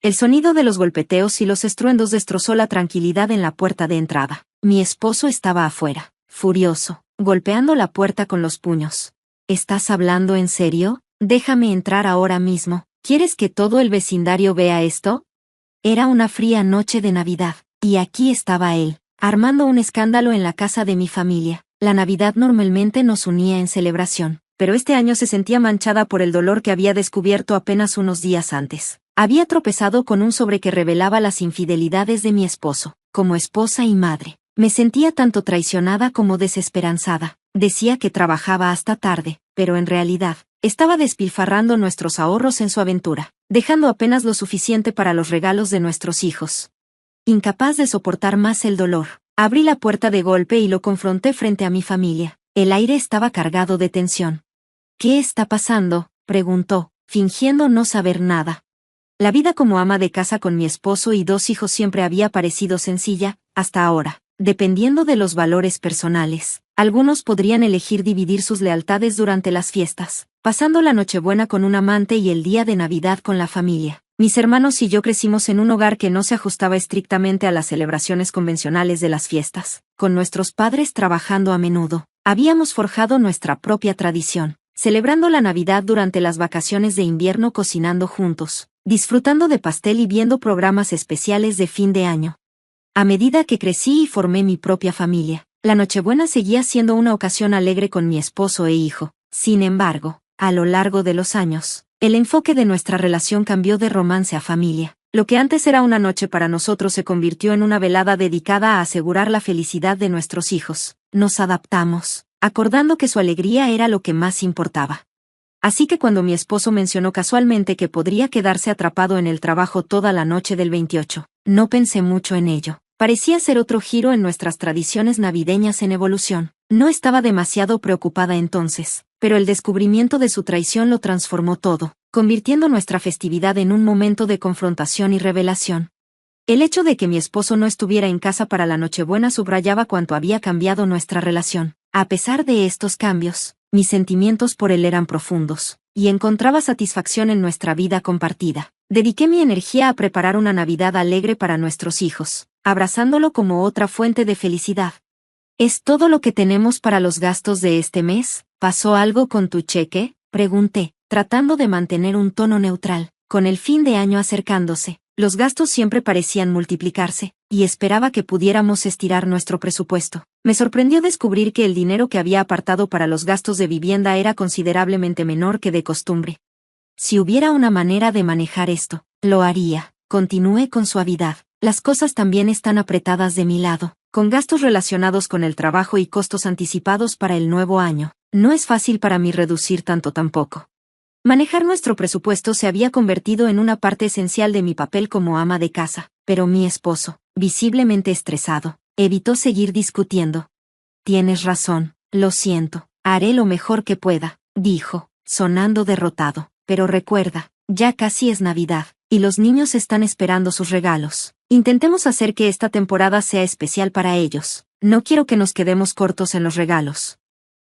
El sonido de los golpeteos y los estruendos destrozó la tranquilidad en la puerta de entrada. Mi esposo estaba afuera, furioso, golpeando la puerta con los puños. ¿Estás hablando en serio? Déjame entrar ahora mismo. ¿Quieres que todo el vecindario vea esto? Era una fría noche de Navidad, y aquí estaba él, armando un escándalo en la casa de mi familia. La Navidad normalmente nos unía en celebración, pero este año se sentía manchada por el dolor que había descubierto apenas unos días antes. Había tropezado con un sobre que revelaba las infidelidades de mi esposo. Como esposa y madre, me sentía tanto traicionada como desesperanzada. Decía que trabajaba hasta tarde, pero en realidad, estaba despilfarrando nuestros ahorros en su aventura, dejando apenas lo suficiente para los regalos de nuestros hijos. Incapaz de soportar más el dolor, abrí la puerta de golpe y lo confronté frente a mi familia. El aire estaba cargado de tensión. ¿Qué está pasando?, preguntó, fingiendo no saber nada. La vida como ama de casa con mi esposo y 2 hijos siempre había parecido sencilla, hasta ahora. Dependiendo de los valores personales, algunos podrían elegir dividir sus lealtades durante las fiestas, pasando la Nochebuena con un amante y el día de Navidad con la familia. Mis hermanos y yo crecimos en un hogar que no se ajustaba estrictamente a las celebraciones convencionales de las fiestas. Con nuestros padres trabajando a menudo, habíamos forjado nuestra propia tradición, celebrando la Navidad durante las vacaciones de invierno, cocinando juntos, disfrutando de pastel y viendo programas especiales de fin de año. A medida que crecí y formé mi propia familia, la Nochebuena seguía siendo una ocasión alegre con mi esposo e hijo. Sin embargo, a lo largo de los años, el enfoque de nuestra relación cambió de romance a familia. Lo que antes era una noche para nosotros se convirtió en una velada dedicada a asegurar la felicidad de nuestros hijos. Nos adaptamos, acordando que su alegría era lo que más importaba. Así que cuando mi esposo mencionó casualmente que podría quedarse atrapado en el trabajo toda la noche del 28, no pensé mucho en ello. Parecía ser otro giro en nuestras tradiciones navideñas en evolución. No estaba demasiado preocupada entonces, pero el descubrimiento de su traición lo transformó todo, convirtiendo nuestra festividad en un momento de confrontación y revelación. El hecho de que mi esposo no estuviera en casa para la Nochebuena subrayaba cuánto había cambiado nuestra relación. A pesar de estos cambios, mis sentimientos por él eran profundos, y encontraba satisfacción en nuestra vida compartida. Dediqué mi energía a preparar una Navidad alegre para nuestros hijos, abrazándolo como otra fuente de felicidad. ¿Es todo lo que tenemos para los gastos de este mes? ¿Pasó algo con tu cheque?, pregunté, tratando de mantener un tono neutral. Con el fin de año acercándose, los gastos siempre parecían multiplicarse, y esperaba que pudiéramos estirar nuestro presupuesto. Me sorprendió descubrir que el dinero que había apartado para los gastos de vivienda era considerablemente menor que de costumbre. Si hubiera una manera de manejar esto, lo haría. Continué con suavidad. Las cosas también están apretadas de mi lado, con gastos relacionados con el trabajo y costos anticipados para el nuevo año. No es fácil para mí reducir tanto tampoco. Manejar nuestro presupuesto se había convertido en una parte esencial de mi papel como ama de casa, pero mi esposo, visiblemente estresado, evitó seguir discutiendo. Tienes razón, lo siento, haré lo mejor que pueda, dijo, sonando derrotado. Pero recuerda, ya casi es Navidad, y los niños están esperando sus regalos. Intentemos hacer que esta temporada sea especial para ellos. No quiero que nos quedemos cortos en los regalos.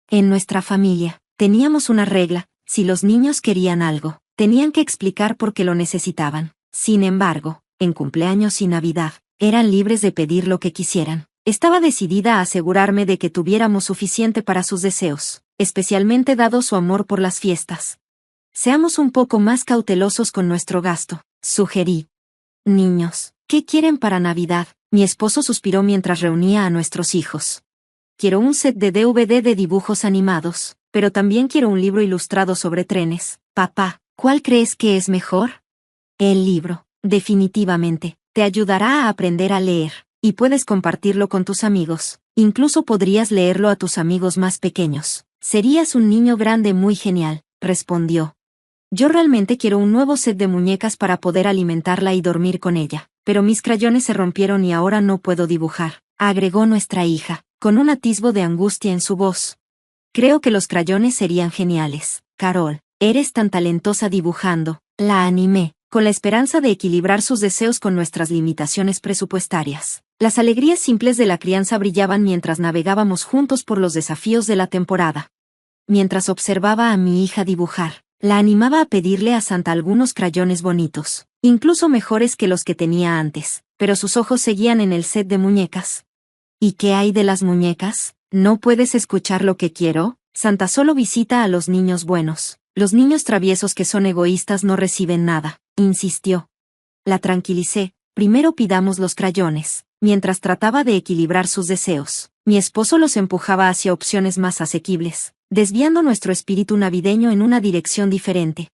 En nuestra familia, teníamos una regla: si los niños querían algo, tenían que explicar por qué lo necesitaban. Sin embargo, en cumpleaños y Navidad, eran libres de pedir lo que quisieran. Estaba decidida a asegurarme de que tuviéramos suficiente para sus deseos, especialmente dado su amor por las fiestas. Seamos un poco más cautelosos con nuestro gasto, sugerí. Niños, ¿qué quieren para Navidad? Mi esposo suspiró mientras reunía a nuestros hijos. Quiero un set de DVD de dibujos animados, pero también quiero un libro ilustrado sobre trenes. Papá, ¿cuál crees que es mejor? El libro, definitivamente, te ayudará a aprender a leer, y puedes compartirlo con tus amigos. Incluso podrías leerlo a tus amigos más pequeños. Serías un niño grande muy genial, respondió. Yo realmente quiero un nuevo set de muñecas para poder alimentarla y dormir con ella, pero mis crayones se rompieron y ahora no puedo dibujar, agregó nuestra hija, con un atisbo de angustia en su voz. Creo que los crayones serían geniales, Carol, eres tan talentosa dibujando, la animé, con la esperanza de equilibrar sus deseos con nuestras limitaciones presupuestarias. Las alegrías simples de la crianza brillaban mientras navegábamos juntos por los desafíos de la temporada. Mientras observaba a mi hija dibujar, La animaba a pedirle a Santa algunos crayones bonitos, incluso mejores que los que tenía antes, pero sus ojos seguían en el set de muñecas. ¿Y qué hay de las muñecas? ¿No puedes escuchar lo que quiero? Santa solo visita a los niños buenos. Los niños traviesos que son egoístas no reciben nada, insistió. La tranquilicé. Primero pidamos los crayones. Mientras trataba de equilibrar sus deseos, mi esposo los empujaba hacia opciones más asequibles, desviando nuestro espíritu navideño en una dirección diferente.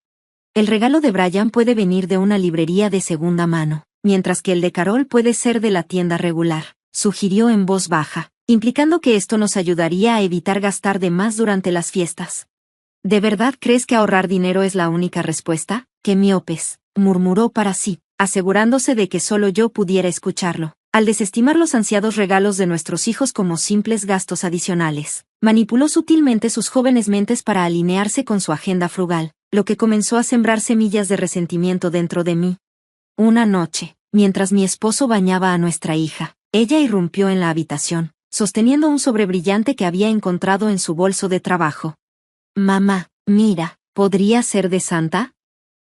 El regalo de Brian puede venir de una librería de segunda mano, mientras que el de Carol puede ser de la tienda regular, sugirió en voz baja, implicando que esto nos ayudaría a evitar gastar de más durante las fiestas. ¿De verdad crees que ahorrar dinero es la única respuesta? ¡Qué miopes!, murmuró para sí, asegurándose de que solo yo pudiera escucharlo. Al desestimar los ansiados regalos de nuestros hijos como simples gastos adicionales, manipuló sutilmente sus jóvenes mentes para alinearse con su agenda frugal, lo que comenzó a sembrar semillas de resentimiento dentro de mí. Una noche, mientras mi esposo bañaba a nuestra hija, ella irrumpió en la habitación, sosteniendo un sobre brillante que había encontrado en su bolso de trabajo. «Mamá, mira, ¿podría ser de Santa?»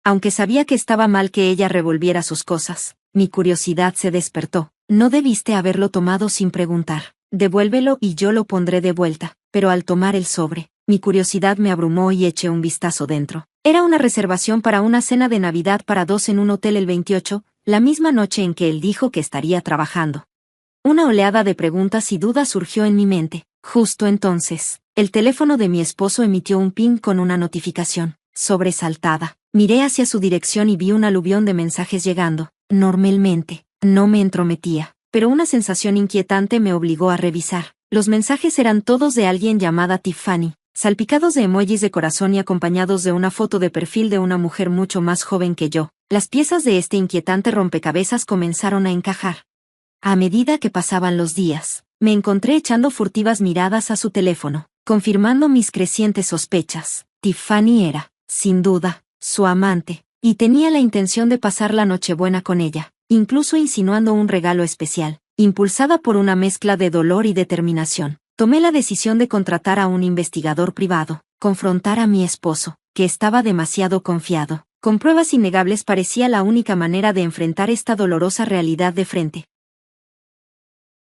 Aunque sabía que estaba mal que ella revolviera sus cosas, mi curiosidad se despertó. No debiste haberlo tomado sin preguntar. Devuélvelo y yo lo pondré de vuelta. Pero al tomar el sobre, mi curiosidad me abrumó y eché un vistazo dentro. Era una reservación para una cena de Navidad para 2 en un hotel el 28, la misma noche en que él dijo que estaría trabajando. Una oleada de preguntas y dudas surgió en mi mente. Justo entonces, el teléfono de mi esposo emitió un ping con una notificación. Sobresaltada, miré hacia su dirección y vi un aluvión de mensajes llegando. Normalmente, no me entrometía, pero una sensación inquietante me obligó a revisar. Los mensajes eran todos de alguien llamada Tiffany, salpicados de emojis de corazón y acompañados de una foto de perfil de una mujer mucho más joven que yo. Las piezas de este inquietante rompecabezas comenzaron a encajar. A medida que pasaban los días, me encontré echando furtivas miradas a su teléfono, confirmando mis crecientes sospechas. Tiffany era, sin duda, su amante, y tenía la intención de pasar la Nochebuena con ella, incluso insinuando un regalo especial. Impulsada por una mezcla de dolor y determinación, tomé la decisión de contratar a un investigador privado, confrontar a mi esposo, que estaba demasiado confiado. Con pruebas innegables parecía la única manera de enfrentar esta dolorosa realidad de frente.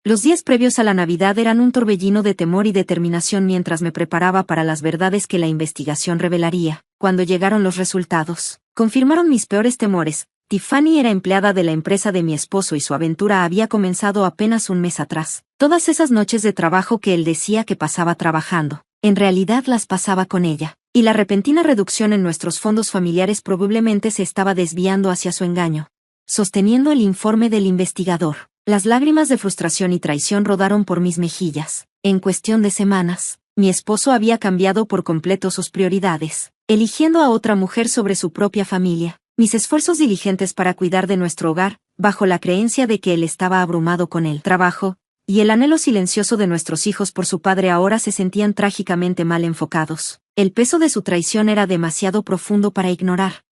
Los días previos a la Navidad eran un torbellino de temor y determinación mientras me preparaba para las verdades que la investigación revelaría. Cuando llegaron los resultados, confirmaron mis peores temores. Tiffany era empleada de la empresa de mi esposo y su aventura había comenzado apenas un mes atrás. Todas esas noches de trabajo que él decía que pasaba trabajando, en realidad las pasaba con ella, y la repentina reducción en nuestros fondos familiares probablemente se estaba desviando hacia su engaño. Sosteniendo el informe del investigador, las lágrimas de frustración y traición rodaron por mis mejillas. En cuestión de semanas, mi esposo había cambiado por completo sus prioridades, eligiendo a otra mujer sobre su propia familia. Mis esfuerzos diligentes para cuidar de nuestro hogar, bajo la creencia de que él estaba abrumado con el trabajo, y el anhelo silencioso de nuestros hijos por su padre ahora se sentían trágicamente mal enfocados. El peso de su traición era demasiado profundo para ignorar.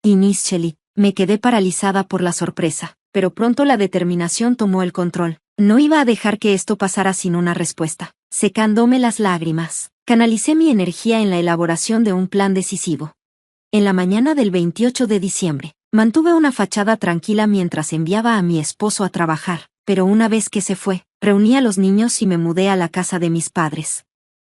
Initially, me quedé paralizada por la sorpresa, pero pronto la determinación tomó el control. No iba a dejar que esto pasara sin una respuesta. Secándome las lágrimas, canalicé mi energía en la elaboración de un plan decisivo. En la mañana del 28 de diciembre, mantuve una fachada tranquila mientras enviaba a mi esposo a trabajar, pero una vez que se fue, reuní a los niños y me mudé a la casa de mis padres.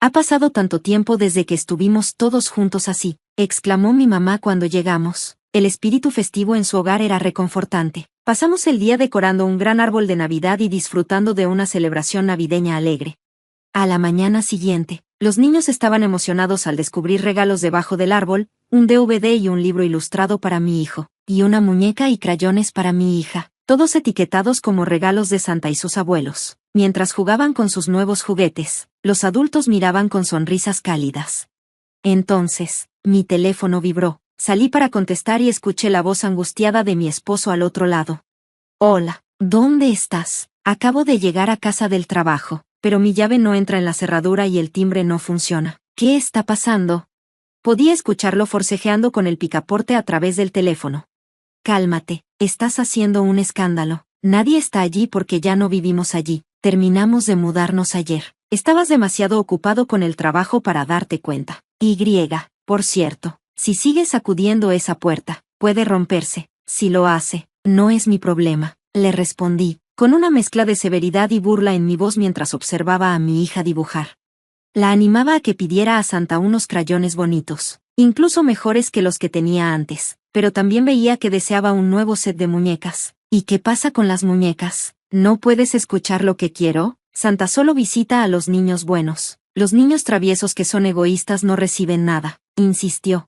«Ha pasado tanto tiempo desde que estuvimos todos juntos así», exclamó mi mamá cuando llegamos. El espíritu festivo en su hogar era reconfortante. Pasamos el día decorando un gran árbol de Navidad y disfrutando de una celebración navideña alegre. A la mañana siguiente, los niños estaban emocionados al descubrir regalos debajo del árbol, un DVD y un libro ilustrado para mi hijo, y una muñeca y crayones para mi hija, todos etiquetados como regalos de Santa y sus abuelos. Mientras jugaban con sus nuevos juguetes, los adultos miraban con sonrisas cálidas. Entonces, mi teléfono vibró. Salí para contestar y escuché la voz angustiada de mi esposo al otro lado. «Hola, ¿dónde estás? Acabo de llegar a casa del trabajo, pero mi llave no entra en la cerradura y el timbre no funciona. ¿Qué está pasando?» Podía escucharlo forcejeando con el picaporte a través del teléfono. «Cálmate, estás haciendo un escándalo. Nadie está allí porque ya no vivimos allí. Terminamos de mudarnos ayer. Estabas demasiado ocupado con el trabajo para darte cuenta. Por cierto, si sigues sacudiendo esa puerta, puede romperse. Si lo hace, no es mi problema, le respondí, con una mezcla de severidad y burla en mi voz mientras observaba a mi hija dibujar. La animaba a que pidiera a Santa unos crayones bonitos, incluso mejores que los que tenía antes, pero también veía que deseaba un nuevo set de muñecas. ¿Y qué pasa con las muñecas? ¿No puedes escuchar lo que quiero? Santa solo visita a los niños buenos. Los niños traviesos que son egoístas no reciben nada, insistió.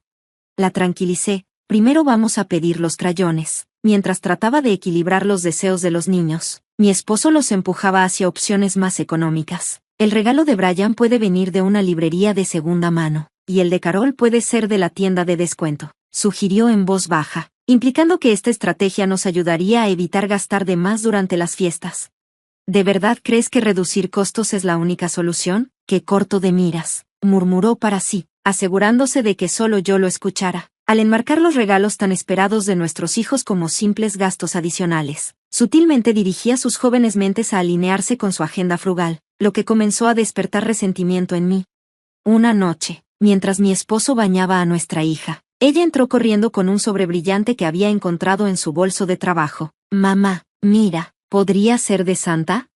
La tranquilicé. Primero vamos a pedir los crayones. Mientras trataba de equilibrar los deseos de los niños, mi esposo los empujaba hacia opciones más económicas. El regalo de Brian puede venir de una librería de segunda mano, y el de Carol puede ser de la tienda de descuento, sugirió en voz baja, implicando que esta estrategia nos ayudaría a evitar gastar de más durante las fiestas. ¿De verdad crees que reducir costos es la única solución? ¡Qué corto de miras!, murmuró para sí, asegurándose de que solo yo lo escuchara. Al enmarcar los regalos tan esperados de nuestros hijos como simples gastos adicionales, sutilmente dirigía sus jóvenes mentes a alinearse con su agenda frugal, lo que comenzó a despertar resentimiento en mí. Una noche, mientras mi esposo bañaba a nuestra hija, ella entró corriendo con un sobre brillante que había encontrado en su bolso de trabajo. Mamá, mira, ¿podría ser de Santa?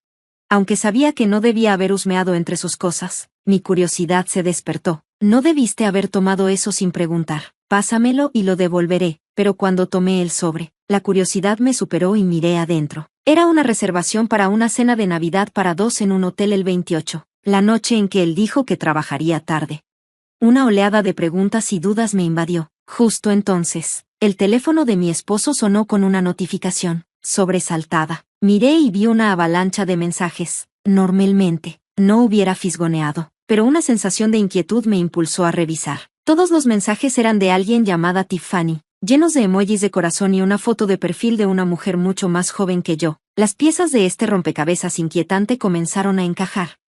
Aunque sabía que no debía haber husmeado entre sus cosas, mi curiosidad se despertó. No debiste haber tomado eso sin preguntar. Pásamelo y lo devolveré, pero cuando tomé el sobre, la curiosidad me superó y miré adentro. Era una reservación para una cena de Navidad para 2 en un hotel el 28, la noche en que él dijo que trabajaría tarde. Una oleada de preguntas y dudas me invadió. Justo entonces, el teléfono de mi esposo sonó con una notificación. Sobresaltada, miré y vi una avalancha de mensajes. Normalmente, no hubiera fisgoneado, pero una sensación de inquietud me impulsó a revisar. Todos los mensajes eran de alguien llamada Tiffany, llenos de emojis de corazón y una foto de perfil de una mujer mucho más joven que yo. Las piezas de este rompecabezas inquietante comenzaron a encajar.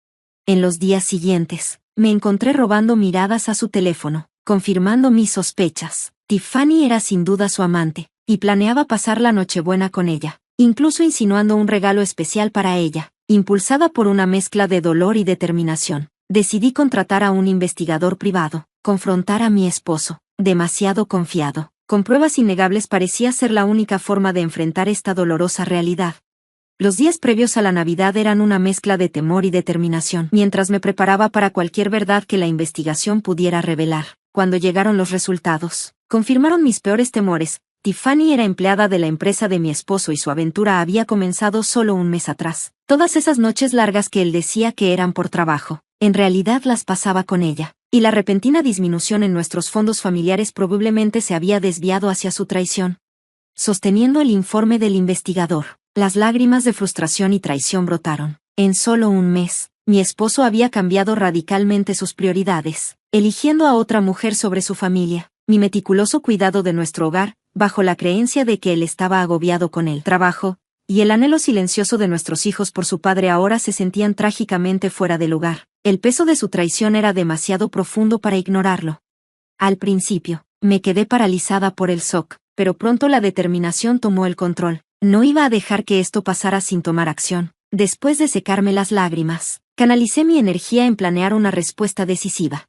En los días siguientes, me encontré robando miradas a su teléfono, confirmando mis sospechas. Tiffany era sin duda su amante, y planeaba pasar la Nochebuena con ella, incluso insinuando un regalo especial para ella. Impulsada por una mezcla de dolor y determinación, decidí contratar a un investigador privado. Confrontar a mi esposo, demasiado confiado, con pruebas innegables parecía ser la única forma de enfrentar esta dolorosa realidad. Los días previos a la Navidad eran una mezcla de temor y determinación, mientras me preparaba para cualquier verdad que la investigación pudiera revelar. Cuando llegaron los resultados, confirmaron mis peores temores. Tiffany era empleada de la empresa de mi esposo y su aventura había comenzado solo un mes atrás. Todas esas noches largas que él decía que eran por trabajo, en realidad las pasaba con ella. Y la repentina disminución en nuestros fondos familiares probablemente se había desviado hacia su traición. Sosteniendo el informe del investigador, las lágrimas de frustración y traición brotaron. En solo un mes, mi esposo había cambiado radicalmente sus prioridades, eligiendo a otra mujer sobre su familia, mi meticuloso cuidado de nuestro hogar, bajo la creencia de que él estaba agobiado con el trabajo, y el anhelo silencioso de nuestros hijos por su padre ahora se sentían trágicamente fuera de lugar. El peso de su traición era demasiado profundo para ignorarlo. Al principio, me quedé paralizada por el shock, pero pronto la determinación tomó el control. No iba a dejar que esto pasara sin tomar acción. Después de secarme las lágrimas, canalicé mi energía en planear una respuesta decisiva.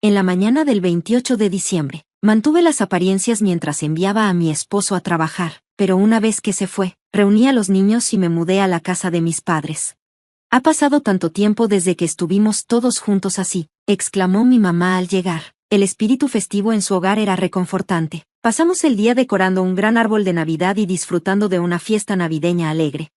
En la mañana del 28 de diciembre, mantuve las apariencias mientras enviaba a mi esposo a trabajar, pero una vez que se fue, reuní a los niños y me mudé a la casa de mis padres. «Ha pasado tanto tiempo desde que estuvimos todos juntos así», exclamó mi mamá al llegar. El espíritu festivo en su hogar era reconfortante. Pasamos el día decorando un gran árbol de Navidad y disfrutando de una fiesta navideña alegre.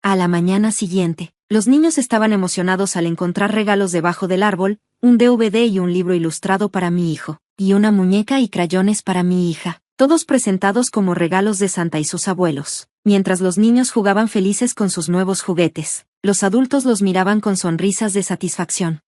A la mañana siguiente, los niños estaban emocionados al encontrar regalos debajo del árbol, un DVD y un libro ilustrado para mi hijo, y una muñeca y crayones para mi hija, todos presentados como regalos de Santa y sus abuelos. Mientras los niños jugaban felices con sus nuevos juguetes, los adultos los miraban con sonrisas de satisfacción.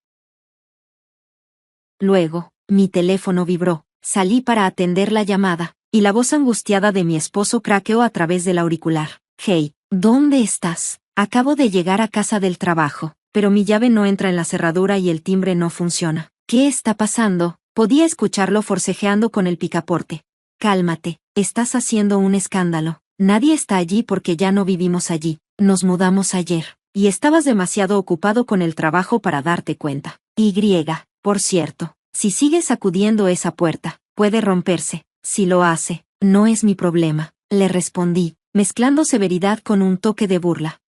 Luego, mi teléfono vibró, salí para atender la llamada, y la voz angustiada de mi esposo craqueó a través del auricular. «Hey, ¿dónde estás? Acabo de llegar a casa del trabajo, pero mi llave no entra en la cerradura y el timbre no funciona. ¿Qué está pasando?». Podía escucharlo forcejeando con el picaporte. «Cálmate, estás haciendo un escándalo. Nadie está allí porque ya no vivimos allí. Nos mudamos ayer». y estabas demasiado ocupado con el trabajo para darte cuenta. Por cierto, si sigues sacudiendo esa puerta, puede romperse. Si lo hace, no es mi problema, le respondí, mezclando severidad con un toque de burla.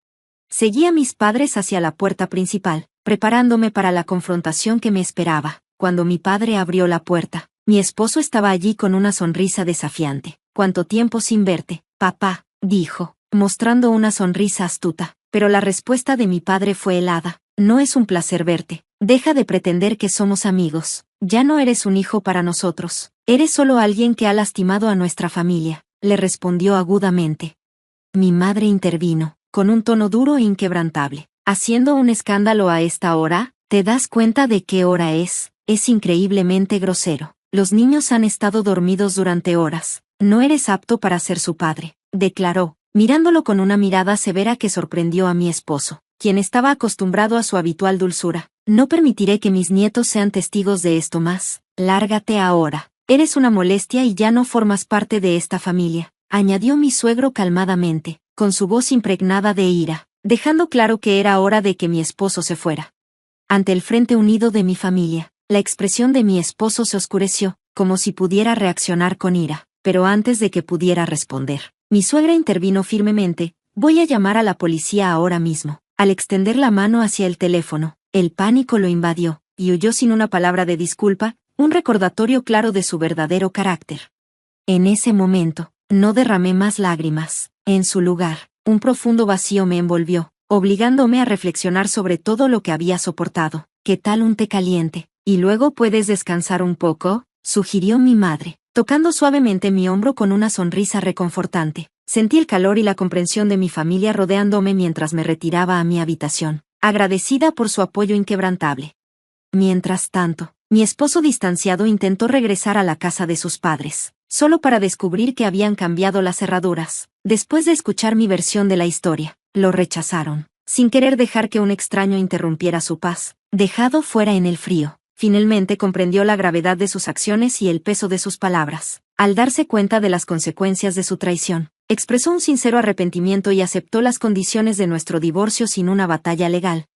Seguí a mis padres hacia la puerta principal, preparándome para la confrontación que me esperaba. Cuando mi padre abrió la puerta, mi esposo estaba allí con una sonrisa desafiante. «¿Cuánto tiempo sin verte, papá?», dijo, mostrando una sonrisa astuta. Pero la respuesta de mi padre fue helada. «No es un placer verte. Deja de pretender que somos amigos. Ya no eres un hijo para nosotros. Eres solo alguien que ha lastimado a nuestra familia», le respondió agudamente. Mi madre intervino, con un tono duro e inquebrantable. «¿Haciendo un escándalo a esta hora? ¿Te das cuenta de qué hora es? Es increíblemente grosero. Los niños han estado dormidos durante horas. No eres apto para ser su padre», declaró, mirándolo con una mirada severa que sorprendió a mi esposo, quien estaba acostumbrado a su habitual dulzura. «No permitiré que mis nietos sean testigos de esto más. Lárgate ahora. Eres una molestia y ya no formas parte de esta familia», añadió mi suegro calmadamente, con su voz impregnada de ira, dejando claro que era hora de que mi esposo se fuera. Ante el frente unido de mi familia, la expresión de mi esposo se oscureció, como si pudiera reaccionar con ira, pero antes de que pudiera responder, mi suegra intervino firmemente. «Voy a llamar a la policía ahora mismo». Al extender la mano hacia el teléfono, el pánico lo invadió, y huyó sin una palabra de disculpa, un recordatorio claro de su verdadero carácter. En ese momento, no derramé más lágrimas. En su lugar, un profundo vacío me envolvió, obligándome a reflexionar sobre todo lo que había soportado. «¿Qué tal un té caliente? Y luego puedes descansar un poco», sugirió mi madre, tocando suavemente mi hombro con una sonrisa reconfortante. Sentí el calor y la comprensión de mi familia rodeándome mientras me retiraba a mi habitación, agradecida por su apoyo inquebrantable. Mientras tanto, mi esposo distanciado intentó regresar a la casa de sus padres, solo para descubrir que habían cambiado las cerraduras. Después de escuchar mi versión de la historia, lo rechazaron, sin querer dejar que un extraño interrumpiera su paz, dejado fuera en el frío. Finalmente comprendió la gravedad de sus acciones y el peso de sus palabras. Al darse cuenta de las consecuencias de su traición, expresó un sincero arrepentimiento y aceptó las condiciones de nuestro divorcio sin una batalla legal.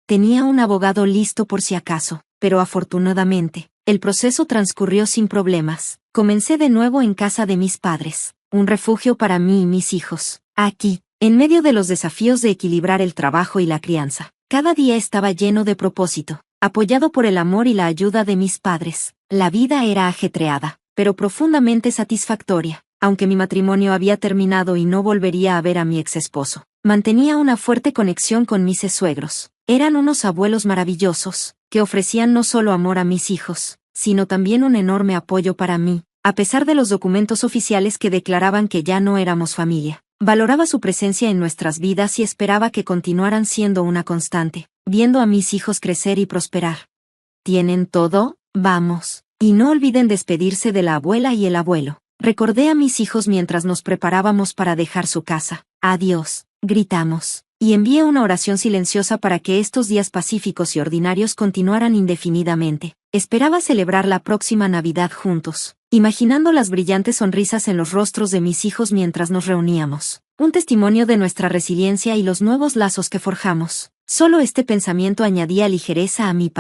Tenía un abogado listo por si acaso, pero afortunadamente, el proceso transcurrió sin problemas. Comencé de nuevo en casa de mis padres, un refugio para mí y mis hijos. Aquí, en medio de los desafíos de equilibrar el trabajo y la crianza, cada día estaba lleno de propósito. Apoyado por el amor y la ayuda de mis padres, la vida era ajetreada, pero profundamente satisfactoria. Aunque mi matrimonio había terminado y no volvería a ver a mi exesposo, mantenía una fuerte conexión con mis suegros. Eran unos abuelos maravillosos, que ofrecían no solo amor a mis hijos, sino también un enorme apoyo para mí, a pesar de los documentos oficiales que declaraban que ya no éramos familia. Valoraba su presencia en nuestras vidas y esperaba que continuaran siendo una constante, viendo a mis hijos crecer y prosperar. ¿Tienen todo? Vamos. Y no olviden despedirse de la abuela y el abuelo. Recordé a mis hijos mientras nos preparábamos para dejar su casa. «Adiós», gritamos, y envié una oración silenciosa para que estos días pacíficos y ordinarios continuaran indefinidamente. Esperaba celebrar la próxima Navidad juntos, imaginando las brillantes sonrisas en los rostros de mis hijos mientras nos reuníamos. Un testimonio de nuestra resiliencia y los nuevos lazos que forjamos. Solo este pensamiento añadía ligereza a mi paz.